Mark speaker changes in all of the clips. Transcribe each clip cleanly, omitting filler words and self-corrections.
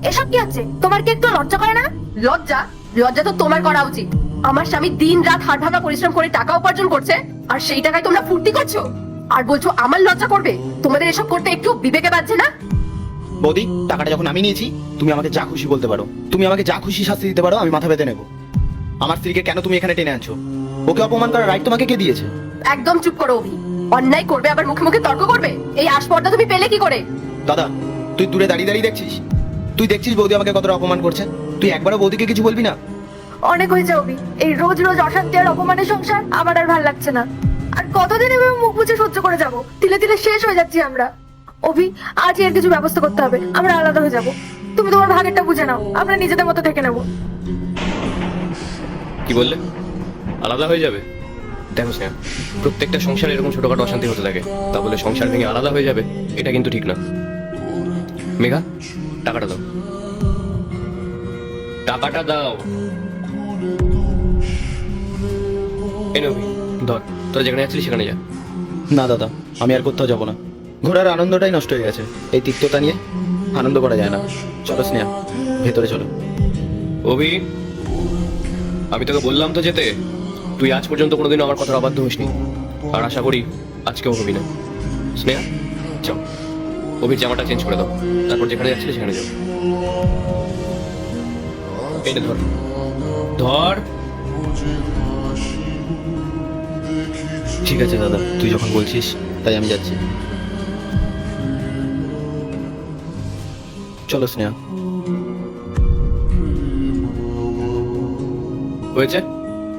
Speaker 1: এসব কি হচ্ছে? তোমার কি একটু লজ্জা করে না? লজ্জা? লজ্জা তো তোমার করা উচিত। আমার স্বামী দিন রাত হাড় ভাঙা পরিশ্রম করে টাকা উপার্জন করছে, আর সেই টাকায় তোমরা ফুর্তি করছো আর বলছো আমার লজ্জা করবে? তোমাদের এসব করতে একটু বিবেকে বাজছে না?
Speaker 2: বৌদি, টাকাটা যখন আমি নিয়েছি, তুমি আমাকে যা খুশি বলতে পারো, তুমি আমাকে যা খুশি শাস্তি দিতে পারো, আমি মাথা পেতে নেবো। আমার স্ত্রীকে কেন তুমি এখানে টেনে আনছো? ওকে অপমান করার রাইট তোমাকে কে দিয়েছে?
Speaker 1: একদম চুপ করো অভি। অন্যায় করবে আবার মুখে মুখে তর্ক করবে? এই আসপর্দা তুমি পেলে কি করে?
Speaker 2: দাদা, তুই দূরে দাঁড়িয়ে দাঁড়িয়ে দেখছিস? তুই দেখছিস বৌদি আমাকে কতটা অপমান করছে? তুই একবারও বৌদিকে কিছু বলবি না?
Speaker 1: অনেক হয়েছে অভি, এই রোজ রোজ অশান্তি আর অপমানের সংসার আমার আর ভাল লাগছে না। আর কতদিন এভাবে মুখ বুজে সহ্য করে যাব? তিলে তিলে শেষ হয়ে যাচ্ছি আমরা। অভি, আজ এর কিছু ব্যবস্থা করতে হবে, আমরা আলাদা হয়ে যাব। তুমি তোমার ভাগেরটা বুঝে নাও, আমরা নিজেদের মতো থেকে নেবো।
Speaker 3: কি বললে? আলাদা হয়ে যাবে? দেখো স্নেহা, প্রত্যেকটা সংসারে এরকম ছোটখাটো অশান্তি হতে থাকে, তা বলে সংসার ভেঙে আলাদা হয়ে যাবে এটা কিন্তু ঠিক না। মেঘা, টাকাটা দাও, টাকাটা দাও। এই নে অভি, ধর, তোরা যেখানে যাচ্ছিলি সেখানে যা।
Speaker 2: না দাদা, আমি আর কোথাও যাবো না। ঘোরার আনন্দটাই নষ্ট হয়ে গেছে। এই তিক্ততা নিয়ে আনন্দ করা যায় না। চলো স্নেহা, ভেতরে চলো।
Speaker 3: অভি, আমি তোকে বললাম তো যেতে, তুই আজ পর্যন্ত কোনোদিন আমার কথার অবাধ্য হসনি, আর আশা করি আজকেও হবি না। স্নেহা, চল, অভির জামাটা চেঞ্জ করে দাও, তারপর যেখানে যাচ্ছিলে সেখানে যাও। এটা ধর, ধর।
Speaker 2: ঠিক আছে দাদা, তুই যখন বলছিস তাই আমি যাচ্ছি। চলো স্নেহা।
Speaker 3: হয়েছে,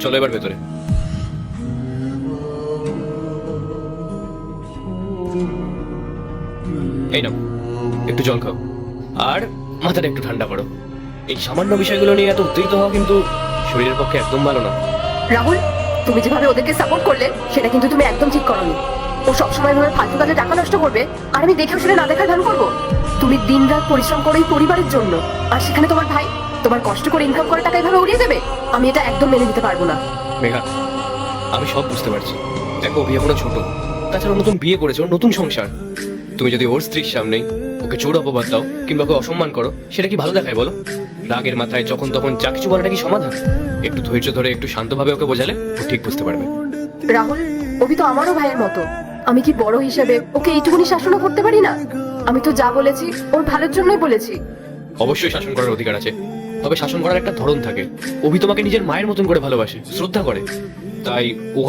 Speaker 3: চলো এবার ভেতরে। এই নাও, একটু জল খাও, আর মাথাটা একটু ঠান্ডা করো। এই সামান্য বিষয়গুলো নিয়ে এত উত্তেজিত হওয়া কিন্তু শরীরের পক্ষে একদম ভালো না।
Speaker 1: রাহুল, তুমি যেভাবে ওদেরকে সাপোর্ট করলে সেটা কিন্তু তুমি একদম ঠিক করোনি। ও সবসময় ভাবে ফালতু কাজে টাকা নষ্ট করবে, আর আমি দেখেও শুনে না দেখার ভান করবো? তুমি দিন রাত পরিশ্রম করো এই পরিবারের জন্য, আর সেখানে তোমার ভাই তোমার কষ্ট করে ইনকাম করা টাকা এভাবে উড়িয়ে দেবে? আমি এটা একদম মেনে নিতে পারবো না।
Speaker 3: মেঘা, আমি সব বুঝতে পারছি। দেখো, বিয়ে কোনো ছোট, তাছাড়া ও নতুন বিয়ে করেছে, ওর নতুন সংসার। তুমি যদি ওর স্ত্রীর সামনেই ওকে চোর অপবাদ দাও কিংবা ওকে অসম্মান করো, সেটা কি ভালো দেখায় বলো? রাগের মাথায় যখন তখন যা কিছু বলাটা কি সমাধান? একটু ধৈর্য ধরে একটু শান্তভাবে ওকে বোঝালে ও ঠিক বুঝতে পারবে।
Speaker 1: রাহুল, অভি তো আমারও ভাইয়ের মতো। আমি কি বড় হিসেবে ওকে এইটুকুনি শাসনও করতে পারি না? আমি তো যা বলেছি ওর ভালোর জন্যই বলেছি।
Speaker 3: অবশ্যই শাসন করার অধিকার আছে, তবে শাসন করার একটা ধরন থাকে। অভি তোমাকে নিজের মায়ের মতন করে ভালোবাসে, শ্রদ্ধা করে, তাই ও